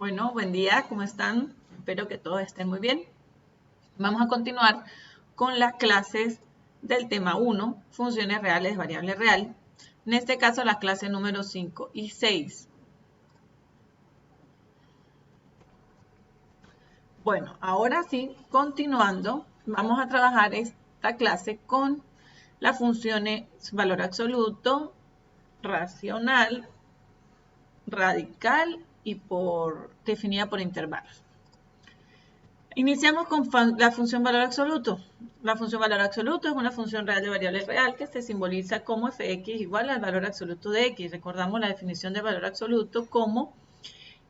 Bueno, buen día, ¿cómo están? Espero que todos estén muy bien. Vamos a continuar con las clases del tema 1, funciones reales, variable real. En este caso, las clases número 5 y 6. Bueno, ahora sí, continuando, vamos a trabajar esta clase con las funciones valor absoluto, racional, radical y definida por intervalos. Iniciamos con la función valor absoluto. La función valor absoluto es una función real de variable real que se simboliza como fx igual al valor absoluto de x. Recordamos la definición de valor absoluto como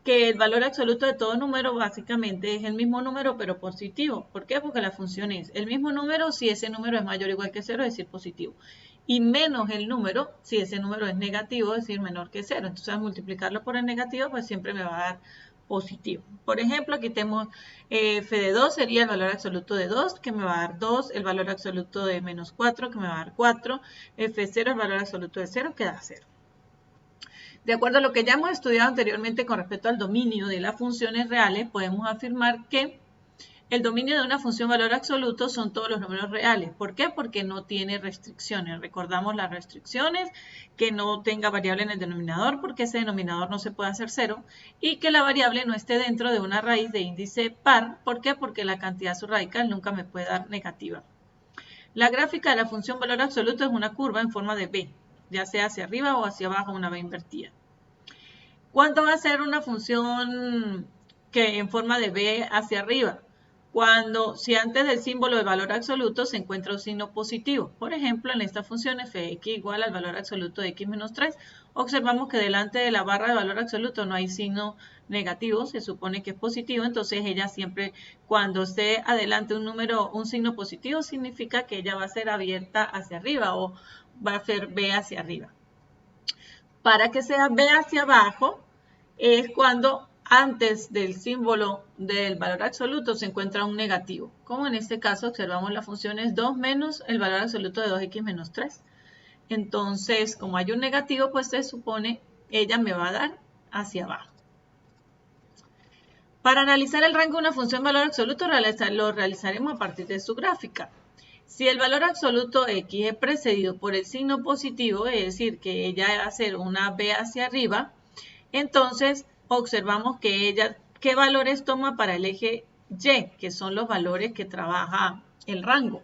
que el valor absoluto de todo número básicamente es el mismo número pero positivo. ¿Por qué? Porque la función es el mismo número si ese número es mayor o igual que 0, es decir, positivo. Y menos el número si ese número es negativo, es decir, menor que 0. Entonces, al multiplicarlo por el negativo, pues siempre me va a dar positivo. Por ejemplo, aquí tenemos f de 2 sería el valor absoluto de 2, que me va a dar 2, el valor absoluto de menos 4, que me va a dar 4, f0, el valor absoluto de 0, que da 0. De acuerdo a lo que ya hemos estudiado anteriormente con respecto al dominio de las funciones reales, podemos afirmar que el dominio de una función valor absoluto son todos los números reales. ¿Por qué? Porque no tiene restricciones. Recordamos las restricciones, que no tenga variable en el denominador, porque ese denominador no se puede hacer 0, y que la variable no esté dentro de una raíz de índice par. ¿Por qué? Porque la cantidad subradical nunca me puede dar negativa. La gráfica de la función valor absoluto es una curva en forma de V, ya sea hacia arriba o hacia abajo, una V invertida. ¿Cuánto va a ser una función que en forma de V hacia arriba? Si antes del símbolo de valor absoluto se encuentra un signo positivo. Por ejemplo, en esta función fx igual al valor absoluto de x menos 3, observamos que delante de la barra de valor absoluto no hay signo negativo, se supone que es positivo, entonces ella siempre, cuando esté adelante un signo positivo, significa que ella va a ser abierta hacia arriba o va a ser V hacia arriba. Para que sea V hacia abajo, es cuando antes del símbolo del valor absoluto se encuentra un negativo. Como en este caso observamos la función es 2 menos el valor absoluto de 2x menos 3. Entonces, como hay un negativo, pues se supone ella me va a dar hacia abajo. Para analizar el rango de una función valor absoluto, lo realizaremos a partir de su gráfica. Si el valor absoluto x es precedido por el signo positivo, es decir, que ella va a ser una V hacia arriba, entonces observamos que ella, ¿qué valores toma para el eje Y? Que son los valores que trabaja el rango.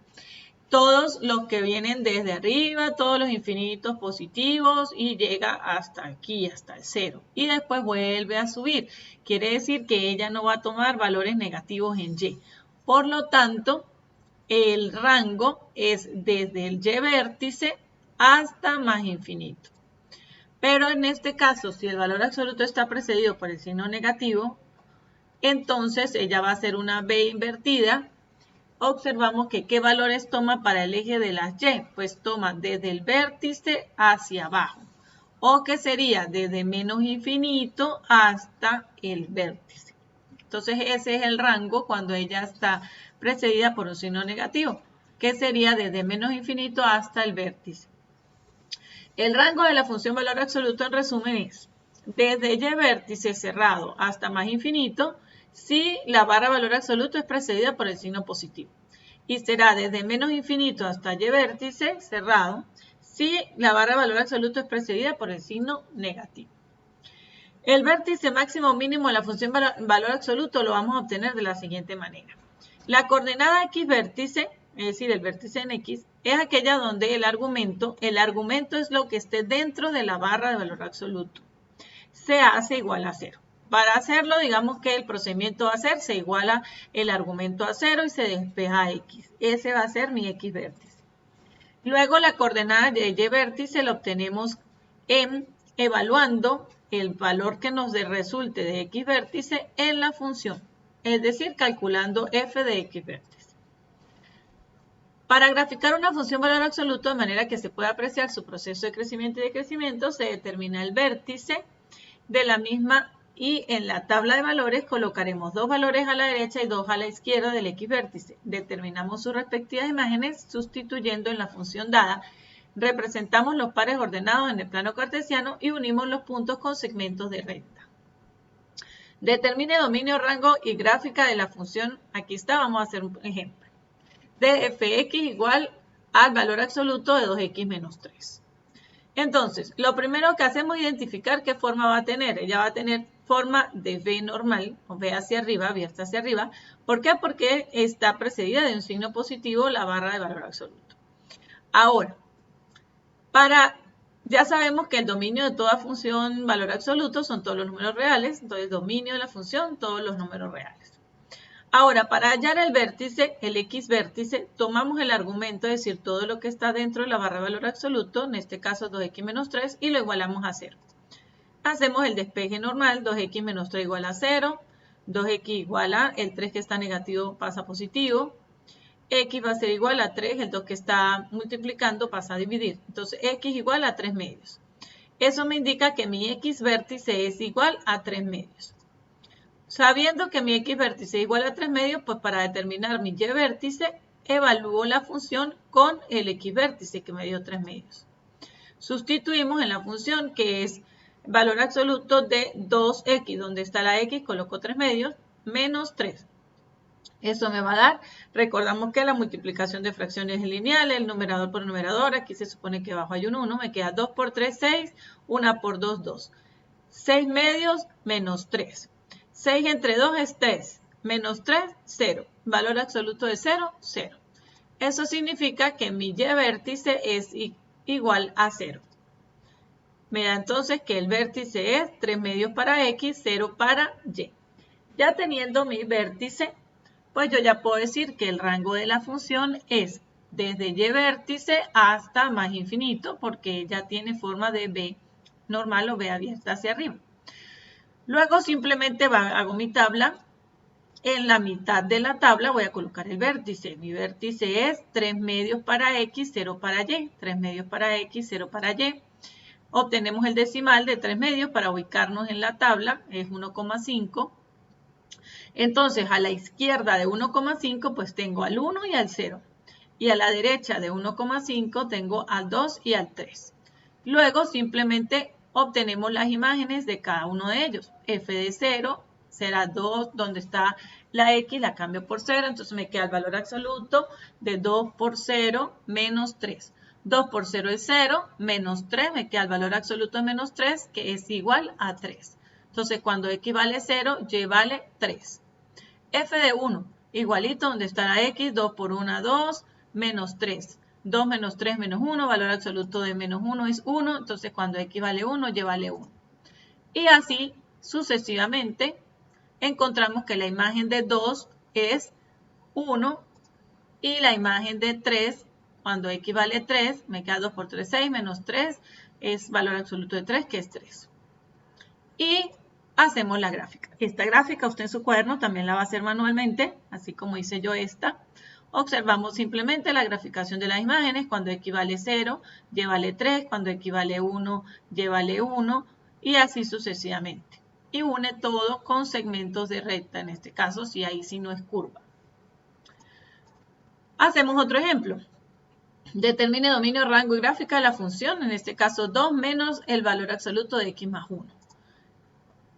Todos los que vienen desde arriba, todos los infinitos positivos y llega hasta aquí, hasta el 0. Y después vuelve a subir. Quiere decir que ella no va a tomar valores negativos en Y. Por lo tanto, el rango es desde el Y vértice hasta más infinito. Pero en este caso, si el valor absoluto está precedido por el signo negativo, entonces ella va a ser una V invertida. Observamos que ¿qué valores toma para el eje de las Y? Pues toma desde el vértice hacia abajo. O que sería desde menos infinito hasta el vértice. Entonces ese es el rango cuando ella está precedida por un signo negativo, que sería desde menos infinito hasta el vértice. El rango de la función valor absoluto en resumen es desde Y vértice cerrado hasta más infinito si la barra valor absoluto es precedida por el signo positivo. Y será desde menos infinito hasta Y vértice cerrado si la barra valor absoluto es precedida por el signo negativo. El vértice máximo o mínimo de la función valor absoluto lo vamos a obtener de la siguiente manera. La coordenada x vértice, es decir, el vértice en x, es aquella donde el argumento es lo que esté dentro de la barra de valor absoluto, se hace igual a 0. Para hacerlo, digamos que el procedimiento va a ser, se iguala el argumento a 0 y se despeja a x. Ese va a ser mi x vértice. Luego la coordenada de y vértice la obtenemos evaluando el valor que nos resulte de x vértice en la función, es decir, calculando f de x vértice. Para graficar una función valor absoluto de manera que se pueda apreciar su proceso de crecimiento y decrecimiento, se determina el vértice de la misma y en la tabla de valores colocaremos 2 valores a la derecha y 2 a la izquierda del x vértice. Determinamos sus respectivas imágenes sustituyendo en la función dada. Representamos los pares ordenados en el plano cartesiano y unimos los puntos con segmentos de recta. Determine dominio, rango y gráfica de la función. Aquí está, vamos a hacer un ejemplo. De fx igual al valor absoluto de 2x menos 3. Entonces, lo primero que hacemos es identificar qué forma va a tener. Ella va a tener forma de V normal, o V hacia arriba, abierta hacia arriba. ¿Por qué? Porque está precedida de un signo positivo, la barra de valor absoluto. Ahora, ya sabemos que el dominio de toda función valor absoluto son todos los números reales. Entonces, dominio de la función, todos los números reales. Ahora, para hallar el vértice, el X vértice, tomamos el argumento, es decir, todo lo que está dentro de la barra de valor absoluto, en este caso 2x menos 3, y lo igualamos a 0. Hacemos el despeje normal, 2x menos 3 igual a 0, 2x igual a, el 3 que está negativo pasa a positivo, x va a ser igual a 3, el 2 que está multiplicando pasa a dividir. Entonces, x igual a 3 medios. Eso me indica que mi X vértice es igual a 3 medios. Sabiendo que mi X vértice es igual a 3 medios, pues para determinar mi Y vértice, evalúo la función con el X vértice que me dio 3 medios. Sustituimos en la función que es valor absoluto de 2x, donde está la X, coloco 3 medios, menos 3. Eso me va a dar, recordamos que la multiplicación de fracciones es lineal, el numerador por el numerador, aquí se supone que abajo hay un 1, me queda 2 por 3, 6, 1 por 2, 2. 6 medios menos 3. 6 entre 2 es 3, menos 3, 0. Valor absoluto de 0, 0. Eso significa que mi Y vértice es igual a 0. Me da entonces que el vértice es 3 medios para X, 0 para Y. Ya teniendo mi vértice, pues yo ya puedo decir que el rango de la función es desde Y vértice hasta más infinito, porque ya tiene forma de V normal o V abierta hacia arriba. Luego simplemente hago mi tabla. En la mitad de la tabla voy a colocar el vértice. Mi vértice es 3 medios para X, 0 para Y. 3 medios para X, 0 para Y. Obtenemos el decimal de 3 medios para ubicarnos en la tabla. Es 1,5. Entonces, a la izquierda de 1,5 pues tengo al 1 y al 0. Y a la derecha de 1,5 tengo al 2 y al 3. Luego simplemente obtenemos las imágenes de cada uno de ellos. F de 0 será 2, donde está la X, la cambio por 0, entonces me queda el valor absoluto de 2 por 0 menos 3. 2 por 0 es 0, menos 3, me queda el valor absoluto de menos 3, que es igual a 3. Entonces, cuando X vale 0, Y vale 3. F de 1, igualito, donde está la X, 2 por 1, 2, menos 3. 2 menos 3 menos 1, valor absoluto de menos 1 es 1, entonces cuando X vale 1, Y vale 1. Y así sucesivamente encontramos que la imagen de 2 es 1 y la imagen de 3, cuando X vale 3, me queda 2 por 3, 6, menos 3 es valor absoluto de 3, que es 3. Y hacemos la gráfica. Esta gráfica usted en su cuaderno también la va a hacer manualmente, así como hice yo esta. Observamos simplemente la graficación de las imágenes, cuando X vale 0, Y vale 3, cuando X vale 1, Y vale 1, y así sucesivamente. Y une todo con segmentos de recta, en este caso, si ahí sí no es curva. Hacemos otro ejemplo. Determine dominio, rango y gráfica de la función, en este caso 2 menos el valor absoluto de X más 1.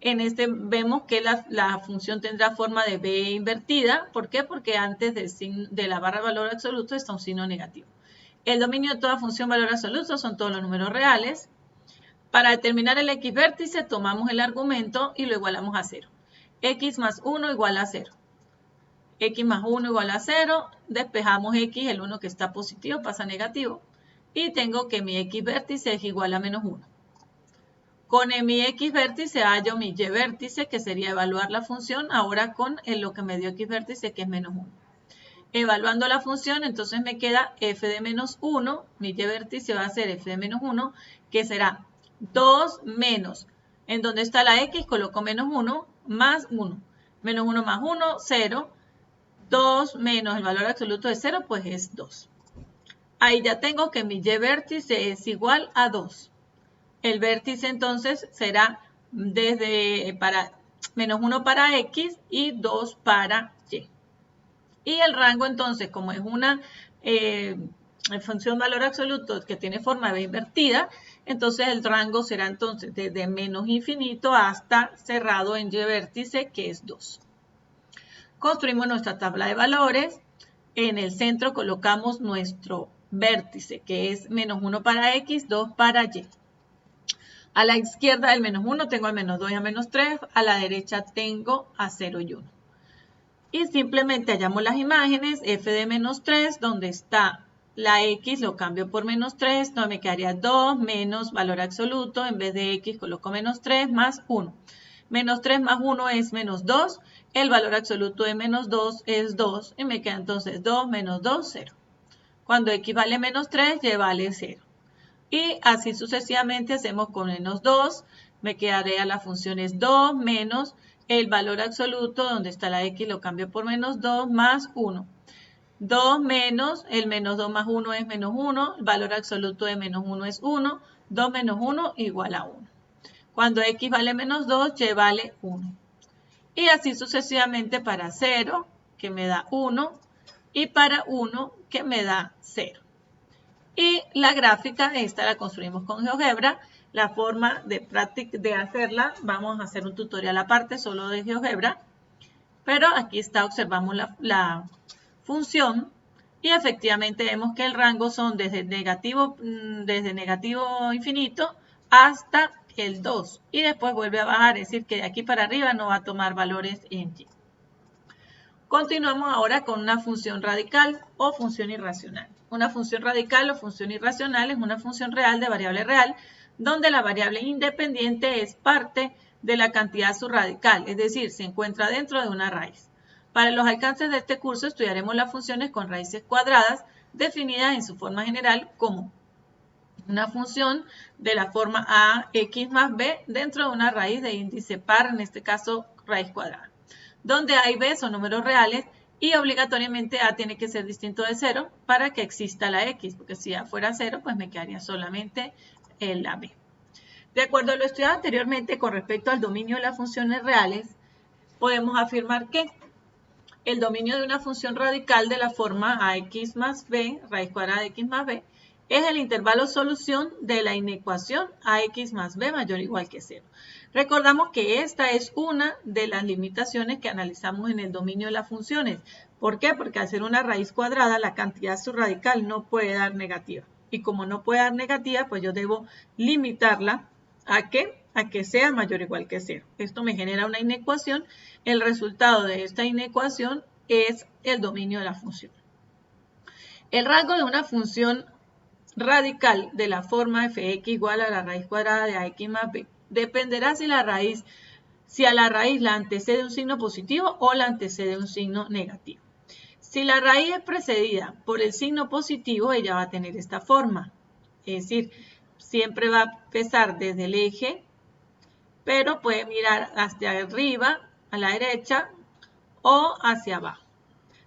En este vemos que la función tendrá forma de B invertida. ¿Por qué? Porque antes de la barra de valor absoluto está un signo negativo. El dominio de toda función valor absoluto son todos los números reales. Para determinar el X vértice tomamos el argumento y lo igualamos a 0. X más 1 igual a 0. X más 1 igual a 0. Despejamos X, el 1 que está positivo pasa a negativo. Y tengo que mi X vértice es igual a menos 1. Con mi X vértice hallo mi Y vértice, que sería evaluar la función, ahora con lo que me dio X vértice, que es menos 1. Evaluando la función, entonces me queda F de menos 1, mi Y vértice va a ser F de menos 1, que será 2 menos, en donde está la X, coloco menos 1, más 1. Menos 1 más 1, 0. 2 menos el valor absoluto de 0, pues es 2. Ahí ya tengo que mi Y vértice es igual a 2. El vértice entonces será menos 1 para X y 2 para Y. Y el rango entonces, como es una función valor absoluto que tiene forma de B invertida, entonces el rango será entonces desde menos infinito hasta cerrado en Y vértice, que es 2. Construimos nuestra tabla de valores. En el centro colocamos nuestro vértice, que es menos 1 para X, 2 para Y. A la izquierda del menos 1 tengo a menos 2 y a menos 3. A la derecha tengo a 0 y 1. Y simplemente hallamos las imágenes. F de menos 3, donde está la X, lo cambio por menos 3. Entonces me quedaría 2 menos valor absoluto. En vez de X coloco menos 3 más 1. Menos 3 más 1 es menos 2. El valor absoluto de menos 2 es 2. Y me queda entonces 2 menos 2, 0. Cuando X vale menos 3, Y vale 0. Y así sucesivamente hacemos con menos 2. Me quedaría la función es 2 menos el valor absoluto, donde está la X, lo cambio por menos 2 más 1. 2 menos, el menos 2 más 1 es menos 1. El valor absoluto de menos 1 es 1. 2 menos 1 igual a 1. Cuando X vale menos 2, Y vale 1. Y así sucesivamente para 0, que me da 1. Y para 1, que me da 0. Y la gráfica, esta la construimos con GeoGebra. La forma de hacerla, vamos a hacer un tutorial aparte solo de GeoGebra. Pero aquí está, observamos la función. Y efectivamente vemos que el rango son desde negativo infinito hasta el 2. Y después vuelve a bajar, es decir, que de aquí para arriba no va a tomar valores en Y. Continuamos ahora con una función radical o función irracional. Una función radical o función irracional es una función real de variable real, donde la variable independiente es parte de la cantidad subradical, es decir, se encuentra dentro de una raíz. Para los alcances de este curso estudiaremos las funciones con raíces cuadradas, definidas en su forma general como una función de la forma ax más b dentro de una raíz de índice par, en este caso raíz cuadrada, donde a y b son números reales y obligatoriamente a tiene que ser distinto de 0 para que exista la x, porque si a fuera 0, pues me quedaría solamente la b. De acuerdo a lo estudiado anteriormente con respecto al dominio de las funciones reales, podemos afirmar que el dominio de una función radical de la forma ax más b, raíz cuadrada de x más b, es el intervalo solución de la inecuación ax más b mayor o igual que 0. Recordamos que esta es una de las limitaciones que analizamos en el dominio de las funciones. ¿Por qué? Porque al ser una raíz cuadrada, la cantidad subradical no puede dar negativa. Y como no puede dar negativa, pues yo debo limitarla ¿a qué? A que sea mayor o igual que 0. Esto me genera una inecuación. El resultado de esta inecuación es el dominio de la función. El rango de una función radical de la forma fx igual a la raíz cuadrada de ax más b dependerá si a la raíz la antecede un signo positivo o la antecede un signo negativo. Si la raíz es precedida por el signo positivo, ella va a tener esta forma. Es decir, siempre va a empezar desde el eje, pero puede mirar hacia arriba, a la derecha o hacia abajo.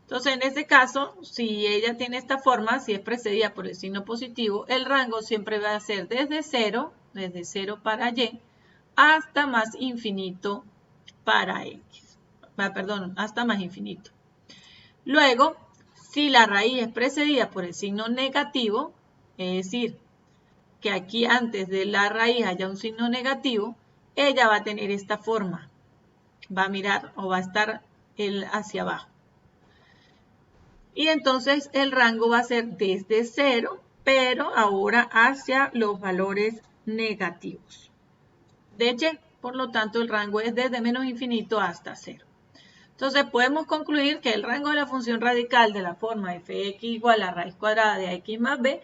Entonces, en este caso, si ella tiene esta forma, si es precedida por el signo positivo, el rango siempre va a ser desde 0 para y, hasta más infinito para x. Perdón, hasta más infinito. Luego, si la raíz es precedida por el signo negativo, es decir, que aquí antes de la raíz haya un signo negativo, ella va a tener esta forma. Va a mirar o va a estar hacia abajo. Y entonces el rango va a ser desde 0, pero ahora hacia los valores negativos de y. Por lo tanto, el rango es desde menos infinito hasta 0. Entonces, podemos concluir que el rango de la función radical de la forma fx igual a raíz cuadrada de x más b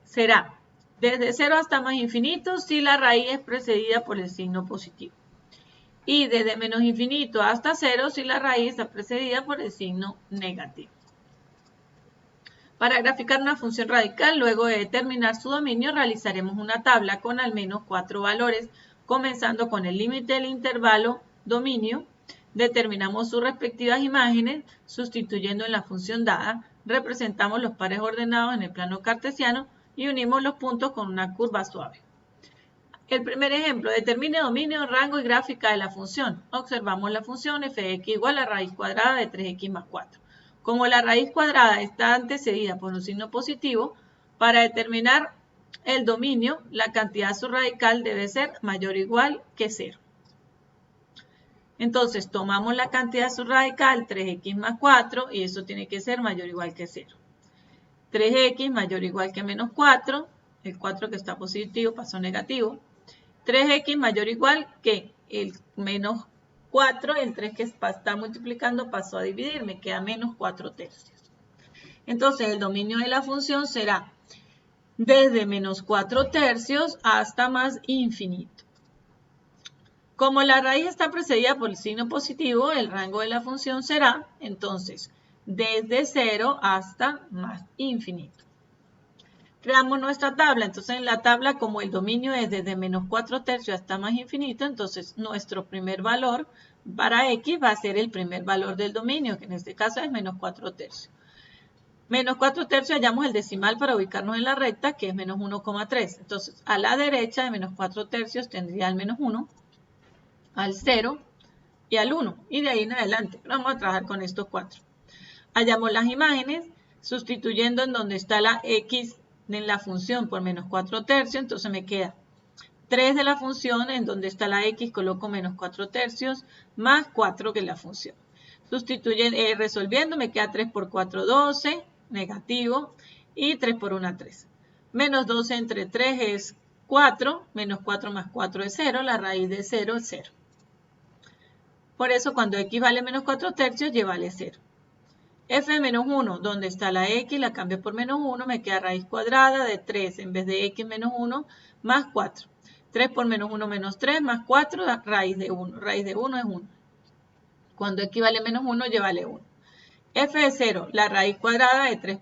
será desde 0 hasta más infinito si la raíz es precedida por el signo positivo. Y desde menos infinito hasta 0 si la raíz está precedida por el signo negativo. Para graficar una función radical, luego de determinar su dominio, realizaremos una tabla con al menos 4 valores, comenzando con el límite del intervalo dominio. Determinamos sus respectivas imágenes, sustituyendo en la función dada, representamos los pares ordenados en el plano cartesiano y unimos los puntos con una curva suave. El primer ejemplo, determine dominio, rango y gráfica de la función. Observamos la función fx igual a raíz cuadrada de 3x más 4. Como la raíz cuadrada está antecedida por un signo positivo, Para determinar el dominio, la cantidad subradical debe ser mayor o igual que 0. Entonces, tomamos la cantidad subradical 3x más 4 y eso tiene que ser mayor o igual que 0. 3x mayor o igual que menos 4, el 4 que está positivo pasó negativo. 3x mayor o igual que el menos 4, el 3 que está multiplicando pasó a dividir, me queda menos 4 tercios. Entonces, el dominio de la función será desde menos 4 tercios hasta más infinito. Como la raíz está precedida por el signo positivo, el rango de la función será, entonces, desde 0 hasta más infinito. Creamos nuestra tabla. Entonces, en la tabla, como el dominio es desde menos 4 tercios hasta más infinito, entonces nuestro primer valor para x va a ser el primer valor del dominio, que en este caso es menos 4 tercios. Menos 4 tercios, hallamos el decimal para ubicarnos en la recta, que es menos 1,3. Entonces, a la derecha de menos 4 tercios tendría el menos 1, al 0 y al 1. Y de ahí en adelante. Pero vamos a trabajar con estos 4. Hallamos las imágenes, sustituyendo en donde está la x en la función por menos 4 tercios. Entonces me queda 3 de la función, en donde está la x coloco menos 4 tercios, más 4 que es la función. Resolviendo me queda 3 por 4, 12, negativo, y 3 por 1, 3. Menos 12 entre 3 es 4, menos 4 más 4 es 0, la raíz de 0 es 0. Por eso cuando x vale menos 4 tercios, y vale 0. F de menos 1, donde está la x, la cambio por menos 1, me queda raíz cuadrada de 3 en vez de x menos 1, más 4. 3 por menos 1 menos 3, más 4, raíz de 1. Raíz de 1 es 1. Cuando x vale menos 1, y vale 1. F de 0, la raíz cuadrada de 3,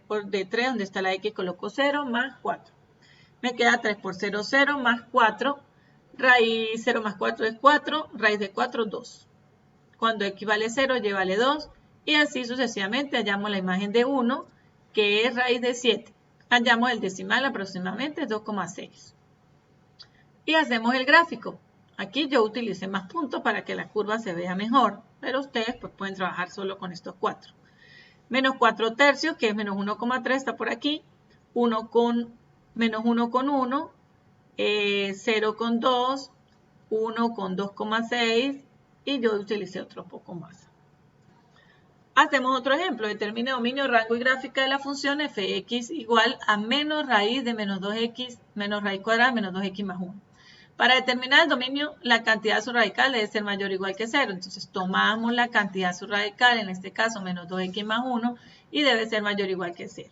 donde está la x, coloco 0, más 4. Me queda 3 por 0, 0, más 4. Raíz 0 más 4 es 4, raíz de 4, 2. Cuando x vale 0, y vale 2. Y así sucesivamente hallamos la imagen de 1, que es raíz de 7. Hallamos el decimal aproximadamente 2,6. Y hacemos el gráfico. Aquí yo utilicé más puntos para que la curva se vea mejor, pero ustedes pues, pueden trabajar solo con estos 4. Menos 4 tercios, que es menos 1,3, está por aquí. Menos 1 con 1, 0 con 2, 1 con 2,6 y yo utilicé otro poco más. Hacemos otro ejemplo. Determine dominio, rango y gráfica de la función fx igual a menos raíz de menos 2x menos raíz cuadrada de menos 2x más 1. Para determinar el dominio, la cantidad subradical debe ser mayor o igual que 0. Entonces, tomamos la cantidad subradical, en este caso menos 2x más 1, y debe ser mayor o igual que 0.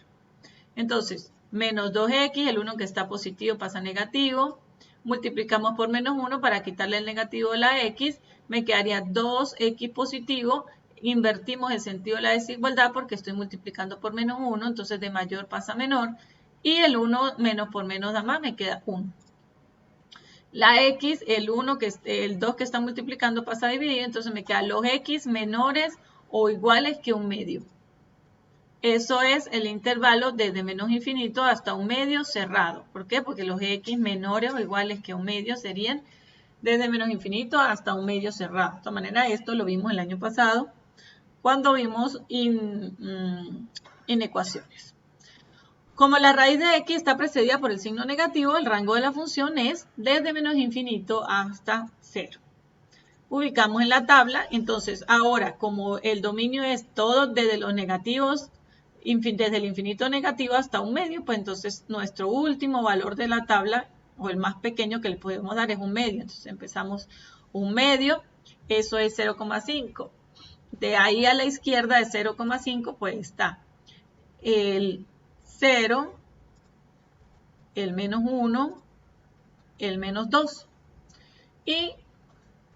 Entonces, menos 2x, el 1 que está positivo pasa a negativo. Multiplicamos por menos 1 para quitarle el negativo de la x. Me quedaría 2x positivo. Invertimos el sentido de la desigualdad porque estoy multiplicando por menos 1. Entonces, de mayor pasa a menor. Y el 1 menos por menos da más, me queda 1. La x, el 2 que está multiplicando pasa a dividir. Entonces, me quedan los x menores o iguales que un medio. Eso es el intervalo desde menos infinito hasta un medio cerrado. ¿Por qué? Porque los x menores o iguales que un medio serían desde menos infinito hasta un medio cerrado. De esta manera, esto lo vimos el año pasado cuando vimos inecuaciones. Como la raíz de x está precedida por el signo negativo, el rango de la función es desde menos infinito hasta 0. Ubicamos en la tabla. Entonces, ahora, como el dominio es todo desde los negativos, desde el infinito negativo hasta un medio, pues entonces nuestro último valor de la tabla, o el más pequeño que le podemos dar, es un medio. Entonces empezamos un medio, eso es 0,5. De ahí a la izquierda de 0,5, pues está el 0, el menos 1, el menos 2. Y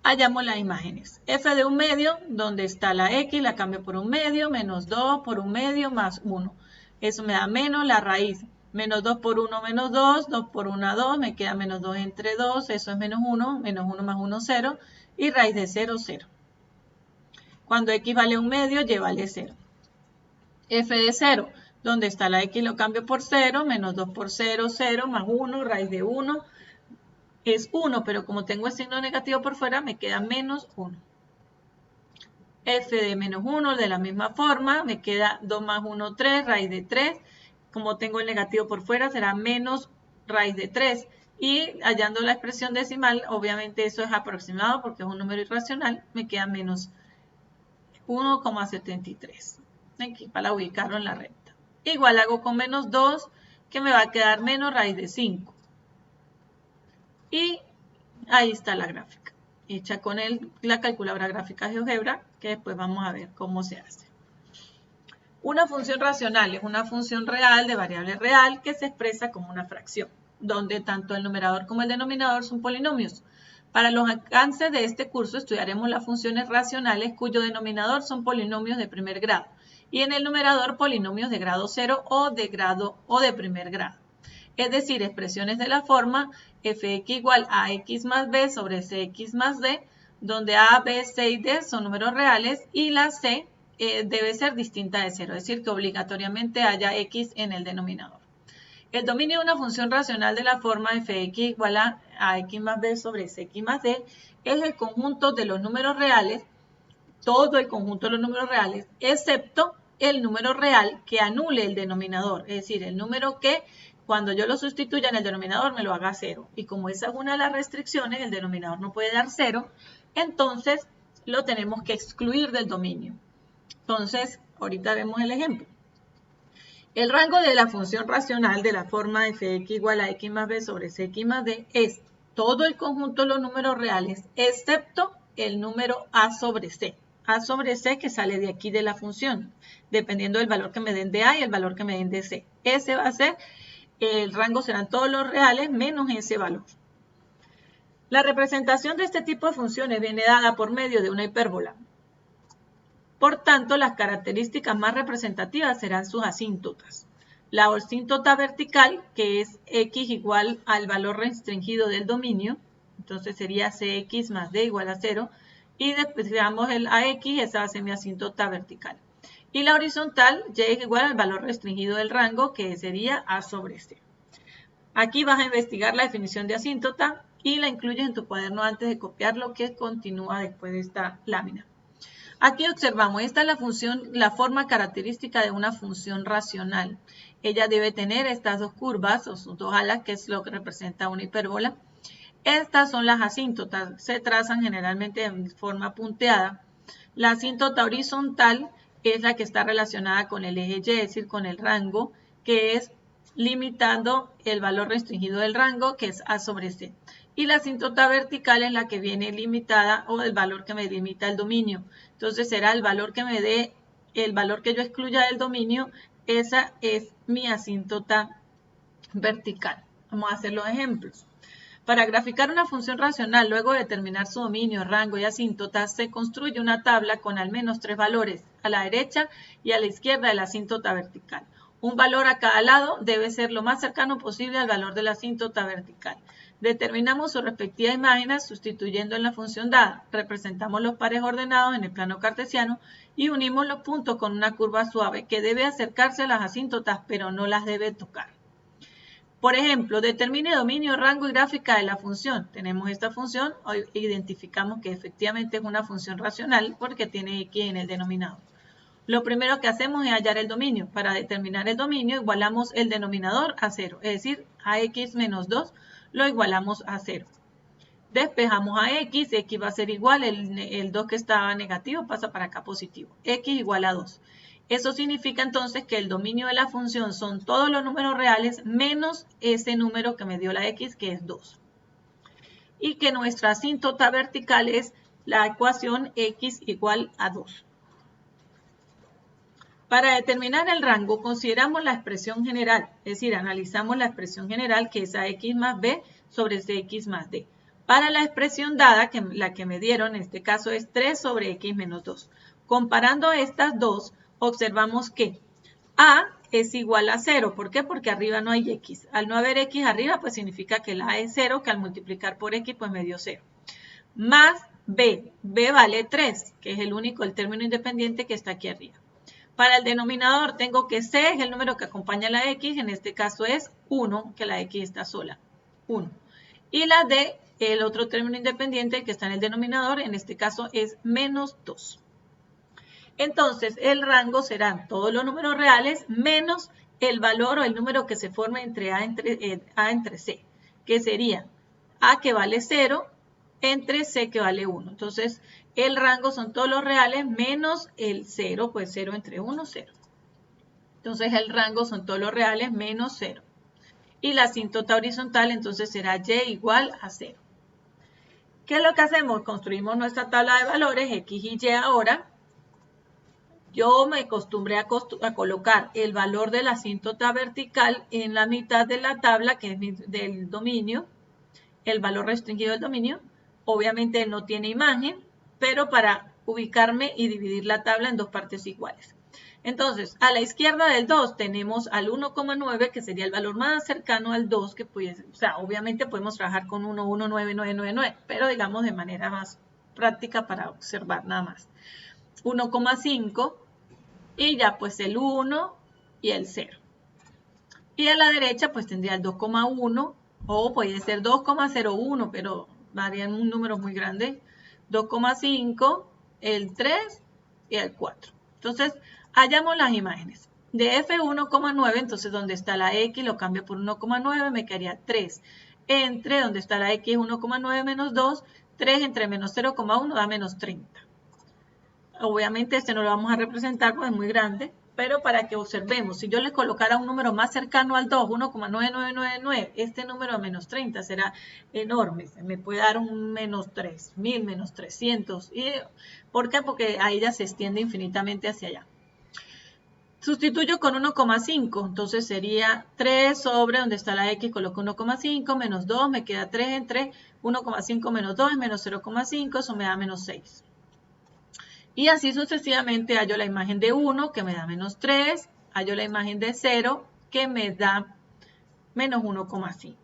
hallamos las imágenes. F de un medio, donde está la x, la cambio por un medio, menos 2 por un medio más 1. Eso me da menos la raíz. Menos 2 por 1, menos 2, 2 por 1, 2, me queda menos 2 entre 2, eso es menos 1 más 1, 0, y raíz de 0, 0. Cuando x vale un medio, y vale 0. F de 0, donde está la x, lo cambio por 0, menos 2 por 0, 0, más 1, raíz de 1, es 1, pero como tengo el signo negativo por fuera, me queda menos 1. F de menos 1, de la misma forma, me queda 2 más 1, 3, raíz de 3. como tengo el negativo por fuera, será menos raíz de 3. Y hallando la expresión decimal, obviamente eso es aproximado porque es un número irracional, me queda menos 1,73. Aquí para ubicarlo en la recta. Igual hago con menos 2, que me va a quedar menos raíz de 5. Y ahí está la gráfica, hecha con la calculadora gráfica GeoGebra, que después vamos a ver cómo se hace. Una función racional es una función real de variable real que se expresa como una fracción, donde tanto el numerador como el denominador son polinomios. Para los alcances de este curso estudiaremos las funciones racionales cuyo denominador son polinomios de primer grado y en el numerador polinomios de grado 0 o de primer grado. Es decir, expresiones de la forma fx igual a x más b sobre cx más d, donde a, b, c y d son números reales y la c debe ser distinta de 0, es decir, que obligatoriamente haya x en el denominador. El dominio de una función racional de la forma fx igual a x más b sobre cx más d es el conjunto de los números reales, todo el conjunto de los números reales, excepto el número real que anule el denominador, es decir, el número que cuando yo lo sustituya en el denominador me lo haga 0. Y como esa es una de las restricciones, el denominador no puede dar 0, entonces lo tenemos que excluir del dominio. Entonces, ahorita vemos el ejemplo. El rango de la función racional de la forma fx igual a x más b sobre cx más d es todo el conjunto de los números reales, excepto el número a sobre c. A sobre c que sale de aquí de la función, dependiendo del valor que me den de a y el valor que me den de c. Ese va a ser, el rango serán todos los reales menos ese valor. La representación de este tipo de funciones viene dada por medio de una hipérbola. Por tanto, las características más representativas serán sus asíntotas. La asíntota vertical, que es x igual al valor restringido del dominio, entonces sería cx más d igual a 0, y después damos el ax, esa va a ser mi asíntota vertical. Y la horizontal, y es igual al valor restringido del rango, que sería a sobre c. Aquí vas a investigar la definición de asíntota y la incluyes en tu cuaderno antes de copiar lo que continúa después de esta lámina. Aquí observamos, esta es la forma característica de una función racional. Ella debe tener estas dos curvas o sus dos alas, que es lo que representa una hipérbola. Estas son las asíntotas, se trazan generalmente en forma punteada. La asíntota horizontal es la que está relacionada con el eje Y, es decir, con el rango, que es limitando el valor restringido del rango, que es a sobre c. Y la asíntota vertical es la que viene limitada o el valor que me limita el dominio. Entonces será el valor que me dé, el valor que yo excluya del dominio, esa es mi asíntota vertical. Vamos a hacer los ejemplos. Para graficar una función racional, luego de determinar su dominio, rango y asíntota, se construye una tabla con al menos 3 valores, a la derecha y a la izquierda de la asíntota vertical. Un valor a cada lado debe ser lo más cercano posible al valor de la asíntota vertical. Determinamos su respectiva imagen sustituyendo en la función dada. Representamos los pares ordenados en el plano cartesiano y unimos los puntos con una curva suave que debe acercarse a las asíntotas, pero no las debe tocar. Por ejemplo, determine dominio, rango y gráfica de la función. Tenemos esta función, hoy identificamos que efectivamente es una función racional porque tiene x en el denominador. Lo primero que hacemos es hallar el dominio. Para determinar el dominio igualamos el denominador a 0, es decir, a x menos 2 lo igualamos a 0. Despejamos a x va a ser igual, el 2 que estaba negativo pasa para acá positivo, x igual a 2. Eso significa entonces que el dominio de la función son todos los números reales menos ese número que me dio la x, que es 2. Y que nuestra asíntota vertical es la ecuación x igual a 2. Para determinar el rango, consideramos la expresión general, es decir, analizamos la expresión general que es ax más b sobre cx más d. Para la expresión dada, la que me dieron, en este caso es 3 sobre x menos 2. Comparando estas dos, observamos que a es igual a 0. ¿Por qué? Porque arriba no hay x. Al no haber x arriba, pues significa que la a es 0, que al multiplicar por x, pues me dio 0. Más b. b vale 3, que es el término independiente que está aquí arriba. Para el denominador tengo que c es el número que acompaña a la x, en este caso es 1, que la x está sola, 1. Y la d, el otro término independiente que está en el denominador, en este caso es menos 2. Entonces, el rango serán todos los números reales menos el valor o el número que se forma entre A entre C, que sería A que vale 0 entre C que vale 1. Entonces, el rango son todos los reales menos el 0, pues 0 entre 1, 0. Entonces, el rango son todos los reales menos 0. Y la asíntota horizontal, entonces, será Y igual a 0. ¿Qué es lo que hacemos? Construimos nuestra tabla de valores, X y Y ahora. Yo me acostumbré a colocar el valor de la asíntota vertical en la mitad de la tabla, que es del dominio, el valor restringido del dominio. Obviamente no tiene imagen, pero para ubicarme y dividir la tabla en dos partes iguales. Entonces, a la izquierda del 2 tenemos al 1,9, que sería el valor más cercano al 2, que pudiese, o sea, obviamente podemos trabajar con 1,19999, pero digamos de manera más práctica para observar nada más. 1,5 y ya pues el 1 y el 0. Y a la derecha pues tendría el 2,1 o puede ser 2,01, pero varían un número muy grande. 2,5, el 3 y el 4. Entonces, hallamos las imágenes. De F1,9, entonces donde está la X lo cambio por 1,9, me quedaría 3. Entre donde está la X 1,9 menos 2, 3 entre menos 0,1 da menos 30. Obviamente este no lo vamos a representar porque es muy grande, pero para que observemos, si yo le colocara un número más cercano al 2, 1,9999, este número de menos 30 será enorme. Me puede dar un menos 3000, menos 300. ¿Por qué? Porque ahí ya se extiende infinitamente hacia allá. Sustituyo con 1,5, entonces sería 3 sobre donde está la X, coloco 1,5, menos 2, me queda 3 entre 1,5 menos 2 es menos 0,5, eso me da menos 6. Y así sucesivamente hallo la imagen de 1 que me da menos 3, hallo la imagen de 0 que me da menos 1,5.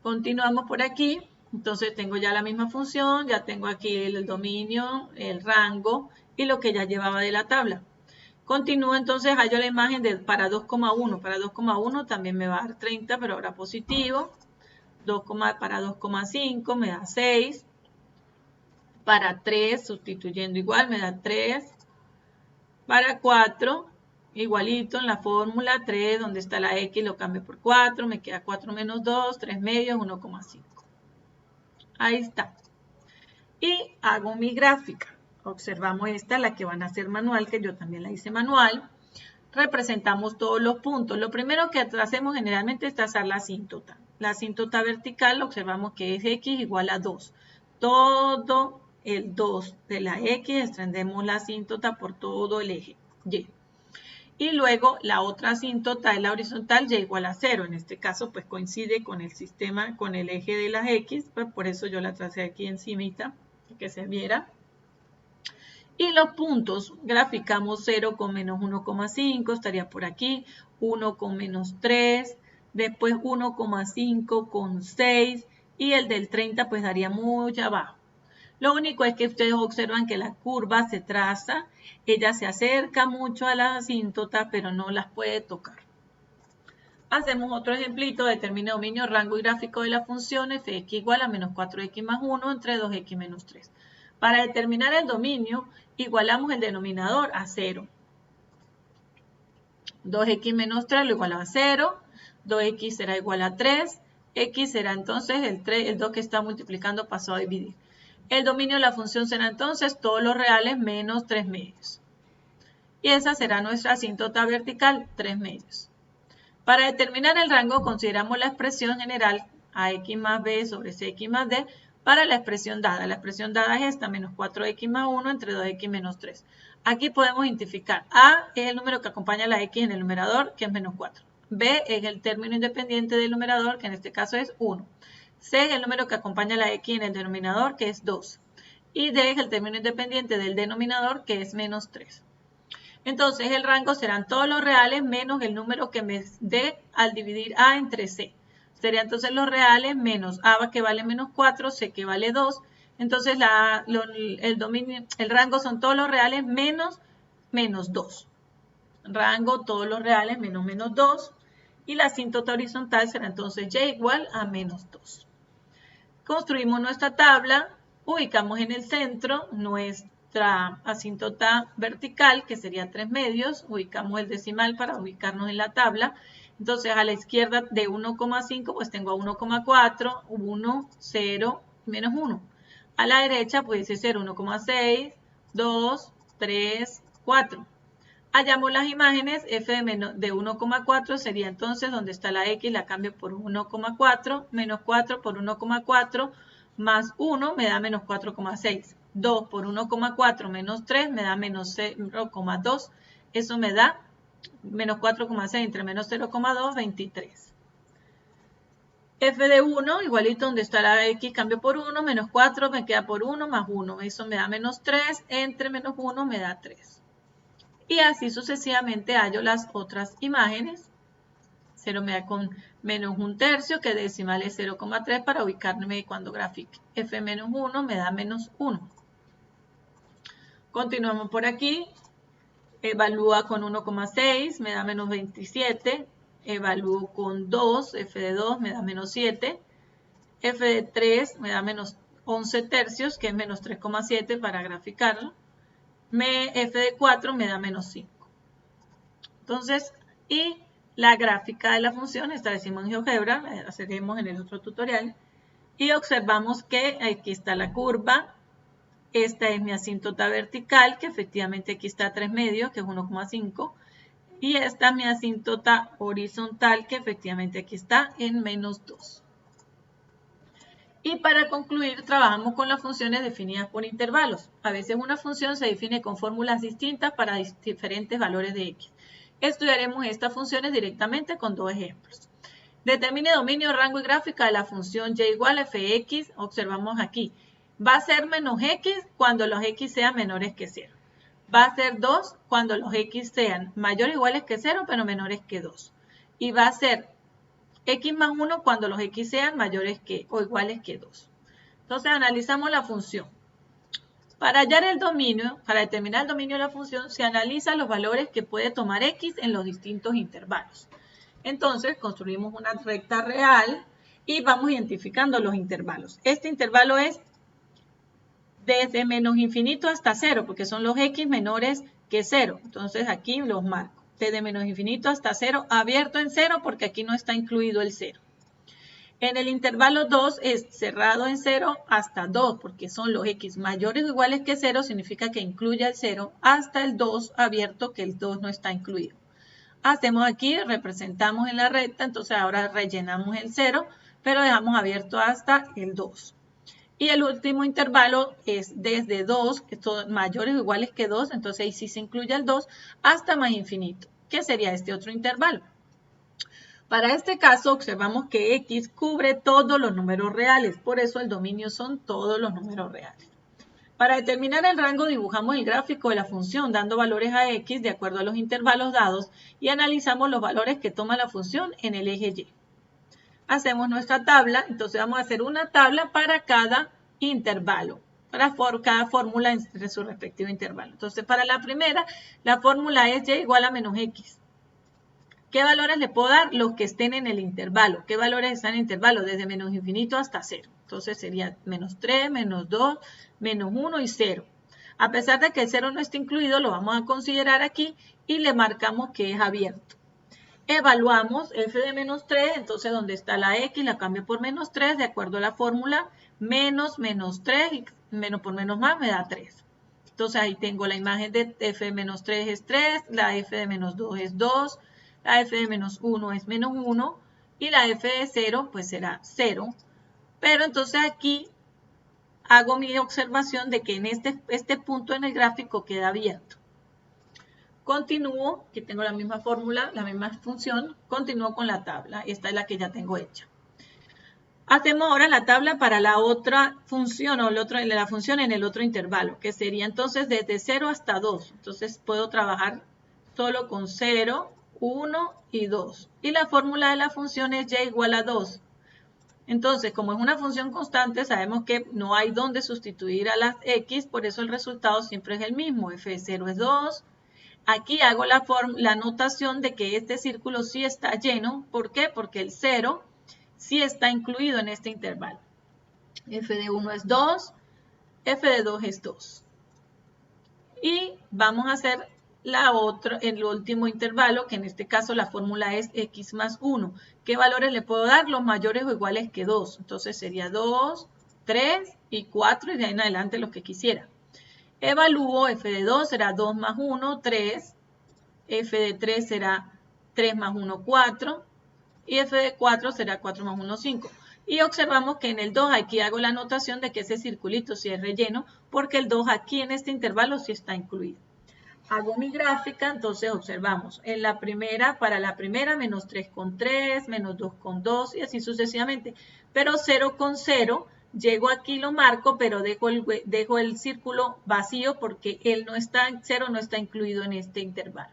Continuamos por aquí, entonces tengo ya la misma función, ya tengo aquí el dominio, el rango y lo que ya llevaba de la tabla. Continúo entonces, hallo la imagen para 2,1. Para 2,1 también me va a dar 30, pero ahora positivo. Para 2,5 me da 6. Para 3, sustituyendo igual, me da 3. Para 4, igualito en la fórmula, 3, donde está la X, lo cambio por 4, me queda 4 menos 2, 3 medios, 1,5. Ahí está. Y hago mi gráfica. Observamos esta, la que van a hacer manual, que yo también la hice manual. Representamos todos los puntos. Lo primero que hacemos generalmente es trazar la asíntota. La asíntota vertical observamos que es X igual a 2. Todo el 2 de la X extendemos la asíntota por todo el eje Y. Y luego la otra asíntota es la horizontal Y igual a 0. En este caso pues coincide con el sistema, con el eje de las X. Pues por eso yo la tracé aquí encimita, que se viera. Y los puntos, graficamos 0 con menos 1,5, estaría por aquí, 1 con menos 3, después 1,5 con 6 y el del 30 pues daría muy abajo. Lo único es que ustedes observan que la curva se traza, ella se acerca mucho a las asíntotas pero no las puede tocar. Hacemos otro ejemplito, determina dominio, rango y gráfico de la función fx igual a menos 4x más 1 entre 2x menos 3. Para determinar el dominio, igualamos el denominador a 0. 2x menos 3 lo igualaba a 0. 2x será igual a 3. X será entonces el 2 que está multiplicando pasó a dividir. El dominio de la función será entonces todos los reales menos 3 medios. Y esa será nuestra asíntota vertical, 3 medios. Para determinar el rango, consideramos la expresión general ax más b sobre cx más d para la expresión dada. La expresión dada es esta, menos 4x más 1 entre 2x menos 3. Aquí podemos identificar a es el número que acompaña a la x en el numerador, que es menos 4. B es el término independiente del numerador, que en este caso es 1. C es el número que acompaña a la x en el denominador, que es 2. Y D es el término independiente del denominador, que es menos 3. Entonces, el rango serán todos los reales menos el número que me dé al dividir A entre C. Serían entonces los reales menos A que vale menos 4, C que vale 2. Entonces, el rango son todos los reales menos 2. Rango todos los reales menos 2. Y la asíntota horizontal será entonces Y igual a menos 2. Construimos nuestra tabla, ubicamos en el centro nuestra asíntota vertical, que sería 3 medios. Ubicamos el decimal para ubicarnos en la tabla. Entonces, a la izquierda de 1,5, pues tengo a 1,4, 1, 0, menos 1. A la derecha puede ser 1,6, 2, 3, 4. Hallamos las imágenes, f de 1,4 sería entonces donde está la x, la cambio por 1,4, menos 4 por 1,4, más 1 me da menos 4,6. 2 por 1,4 menos 3 me da menos 0,2. Eso me da menos 4,6 entre menos 0,2, 23. F de 1, igualito donde está la x, cambio por 1, menos 4 me queda por 1, más 1. Eso me da menos 3, entre menos 1 me da 3. Y así sucesivamente hallo las otras imágenes. 0 me da con menos 1/3, que decimal es 0,3 para ubicarme cuando grafique. F menos 1 me da menos 1. Continuamos por aquí. Evalúa con 1,6, me da menos 27. Evalúo con 2, f de 2 me da menos 7. F de 3 me da menos 11/3, que es menos 3,7 para graficarlo. F de 4 me da menos 5. Entonces, y la gráfica de la función, esta la hicimos en GeoGebra, la haremos en el otro tutorial. Y observamos que aquí está la curva. Esta es mi asíntota vertical, que efectivamente aquí está a 3 medios, que es 1,5. Y esta es mi asíntota horizontal, que efectivamente aquí está en menos 2. Y para concluir, trabajamos con las funciones definidas por intervalos. A veces una función se define con fórmulas distintas para diferentes valores de x. Estudiaremos estas funciones directamente con dos ejemplos. Determine dominio, rango y gráfica de la función y igual a fx. Observamos aquí. Va a ser menos x cuando los x sean menores que 0. Va a ser 2 cuando los x sean mayores o iguales que 0, pero menores que 2. Y va a ser x más 1 cuando los x sean mayores que o iguales que 2. Entonces analizamos la función. Para hallar el dominio, para determinar el dominio de la función, se analizan los valores que puede tomar x en los distintos intervalos. Entonces construimos una recta real y vamos identificando los intervalos. Este intervalo es desde menos infinito hasta 0, porque son los x menores que 0. Entonces aquí los marco. Desde menos infinito hasta 0, abierto en 0 porque aquí no está incluido el 0. En el intervalo 2 es cerrado en 0 hasta 2, porque son los x mayores o iguales que 0, significa que incluye el 0, hasta el 2 abierto, que el 2 no está incluido. Hacemos aquí, representamos en la recta, entonces ahora rellenamos el 0, pero dejamos abierto hasta el 2. Y el último intervalo es desde 2, que son mayores o iguales que 2, entonces ahí sí se incluye el 2, hasta más infinito, que sería este otro intervalo. Para este caso observamos que x cubre todos los números reales, por eso el dominio son todos los números reales. Para determinar el rango dibujamos el gráfico de la función dando valores a x de acuerdo a los intervalos dados y analizamos los valores que toma la función en el eje y. Hacemos nuestra tabla, entonces vamos a hacer una tabla para cada intervalo, para cada fórmula entre su respectivo intervalo. Entonces para la primera, la fórmula es y igual a menos x. ¿Qué valores le puedo dar? Los que estén en el intervalo. ¿Qué valores están en el intervalo? Desde menos infinito hasta 0. Entonces sería menos 3, menos 2, menos 1 y 0. A pesar de que el 0 no esté incluido, lo vamos a considerar aquí y le marcamos que es abierto. Evaluamos f de menos 3, entonces donde está la x la cambio por menos 3, de acuerdo a la fórmula, menos 3, y menos por menos más me da 3. Entonces ahí tengo la imagen de f de menos 3 es 3, la f de menos 2 es 2, la f de menos 1 es menos 1 y la f de 0 pues será 0. Pero entonces aquí hago mi observación de que en este punto en el gráfico queda abierto. Continúo, que tengo la misma fórmula, la misma función, continúo con la tabla. Esta es la que ya tengo hecha. Hacemos ahora la tabla para la otra función o la función en el otro intervalo, que sería entonces desde 0 hasta 2. Entonces puedo trabajar solo con 0, 1 y 2. Y la fórmula de la función es y igual a 2. Entonces, como es una función constante, sabemos que no hay dónde sustituir a las x, por eso el resultado siempre es el mismo. f de 0 es 2. Aquí hago la notación de que este círculo sí está lleno. ¿Por qué? Porque el 0 sí está incluido en este intervalo. F de 1 es 2, F de 2 es 2. Y vamos a hacer el último intervalo, que en este caso la fórmula es x más 1. ¿Qué valores le puedo dar? Los mayores o iguales que 2. Entonces sería 2, 3 y 4 y de ahí en adelante los que quisiera. Evalúo, f de 2 será 2 más 1, 3. F de 3 será 3 más 1, 4. Y f de 4 será 4 más 1, 5. Y observamos que en el 2 aquí hago la anotación de que ese circulito sí es relleno, porque el 2 aquí en este intervalo sí está incluido. Hago mi gráfica, entonces observamos, en la primera, para la primera, menos 3 con 3, menos 2 con 2 y así sucesivamente. Pero 0 con 0, llego aquí, lo marco, pero dejo el círculo vacío porque 0 no está incluido en este intervalo.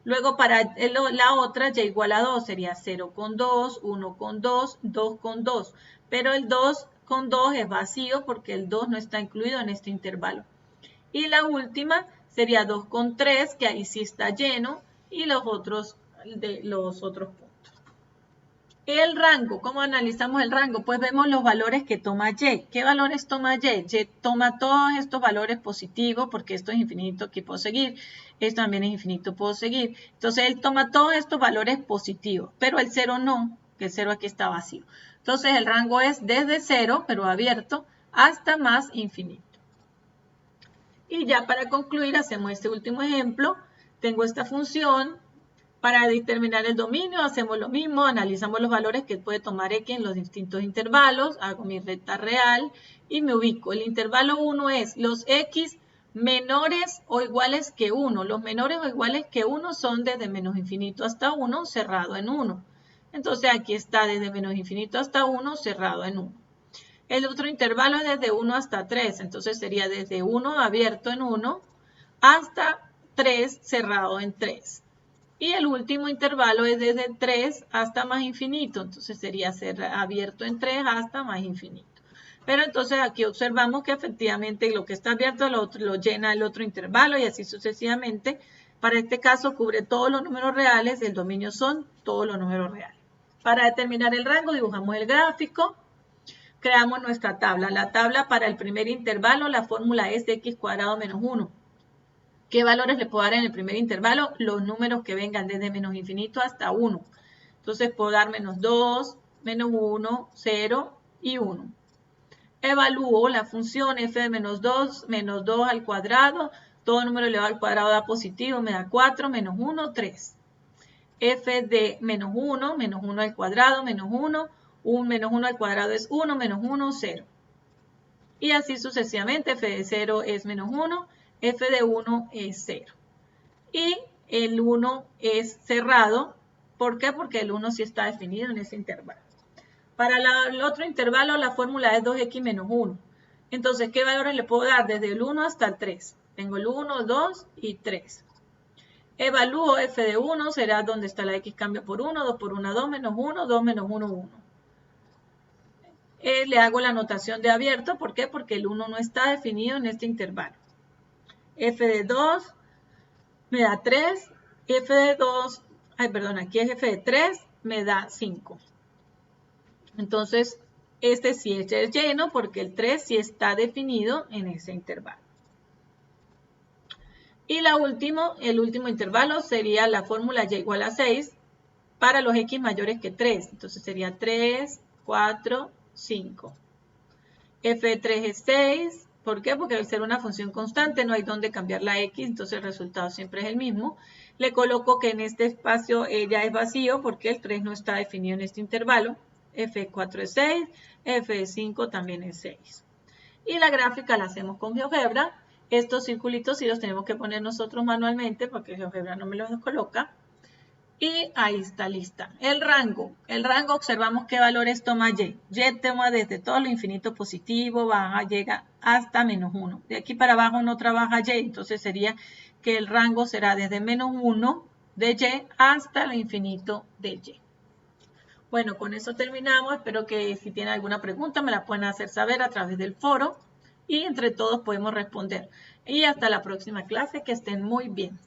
Luego para la otra ya igual a 2, sería 0 con 2, 1 con 2, 2 con 2. Pero el 2 con 2 es vacío porque el 2 no está incluido en este intervalo. Y la última sería 2 con 3, que ahí sí está lleno, y los otros puntos. El rango, ¿cómo analizamos el rango? Pues vemos los valores que toma Y. ¿Qué valores toma Y? Y toma todos estos valores positivos, porque esto es infinito, aquí puedo seguir. Esto también es infinito, puedo seguir. Entonces, él toma todos estos valores positivos, pero el 0 no, que el 0 aquí está vacío. Entonces, el rango es desde 0, pero abierto, hasta más infinito. Y ya para concluir, hacemos este último ejemplo. Tengo esta función. Para determinar el dominio hacemos lo mismo, analizamos los valores que puede tomar X en los distintos intervalos, hago mi recta real y me ubico. El intervalo 1 es los X menores o iguales que 1. Los menores o iguales que 1 son desde menos infinito hasta 1 cerrado en 1. Entonces aquí está desde menos infinito hasta 1 cerrado en 1. El otro intervalo es desde 1 hasta 3, entonces sería desde 1 abierto en 1 hasta 3 cerrado en 3. Y el último intervalo es desde 3 hasta más infinito, entonces sería abierto en 3 hasta más infinito. Pero entonces aquí observamos que efectivamente lo que está abierto lo llena el otro intervalo y así sucesivamente. Para este caso cubre todos los números reales, el dominio son todos los números reales. Para determinar el rango dibujamos el gráfico, creamos nuestra tabla. La tabla para el primer intervalo, la fórmula es de x cuadrado menos 1. ¿Qué valores le puedo dar en el primer intervalo? Los números que vengan desde menos infinito hasta 1. Entonces puedo dar menos 2, menos 1, 0 y 1. Evalúo la función f de menos 2 al cuadrado. Todo número elevado al cuadrado da positivo, me da 4, menos 1, 3. F de menos 1 al cuadrado, menos 1. Un menos 1 al cuadrado es 1, menos 1, 0. Y así sucesivamente, f de 0 es menos 1. F de 1 es 0. Y el 1 es cerrado. ¿Por qué? Porque el 1 sí está definido en ese intervalo. Para el otro intervalo la fórmula es 2x menos 1. Entonces, ¿qué valores le puedo dar? Desde el 1 hasta el 3. Tengo el 1, 2 y 3. Evalúo f de 1, será donde está la x cambia por 1, 2 por 1, 2 menos 1, 2 menos 1, 1. Le hago la notación de abierto. ¿Por qué? Porque el 1 no está definido en este intervalo. F de 2 me da 3, f de 2, aquí es f de 3, me da 5. Entonces, este sí es lleno porque el 3 sí está definido en ese intervalo. Y el último intervalo sería la fórmula y igual a 6 para los x mayores que 3. Entonces sería 3, 4, 5. F de 3 es 6. ¿Por qué? Porque al ser una función constante no hay dónde cambiar la x, entonces el resultado siempre es el mismo. Le coloco que en este espacio ya es vacío porque el 3 no está definido en este intervalo. F de 4 es 6, F de 5 también es 6. Y la gráfica la hacemos con GeoGebra. Estos circulitos sí los tenemos que poner nosotros manualmente porque GeoGebra no me los coloca. Y ahí está lista. El rango observamos qué valores toma Y. Y toma desde todo lo infinito positivo, llega hasta menos 1. De aquí para abajo no trabaja Y, entonces sería que el rango será desde menos 1 de Y hasta el infinito de Y. Bueno, con eso terminamos. Espero que si tienen alguna pregunta me la puedan hacer saber a través del foro y entre todos podemos responder. Y hasta la próxima clase, que estén muy bien.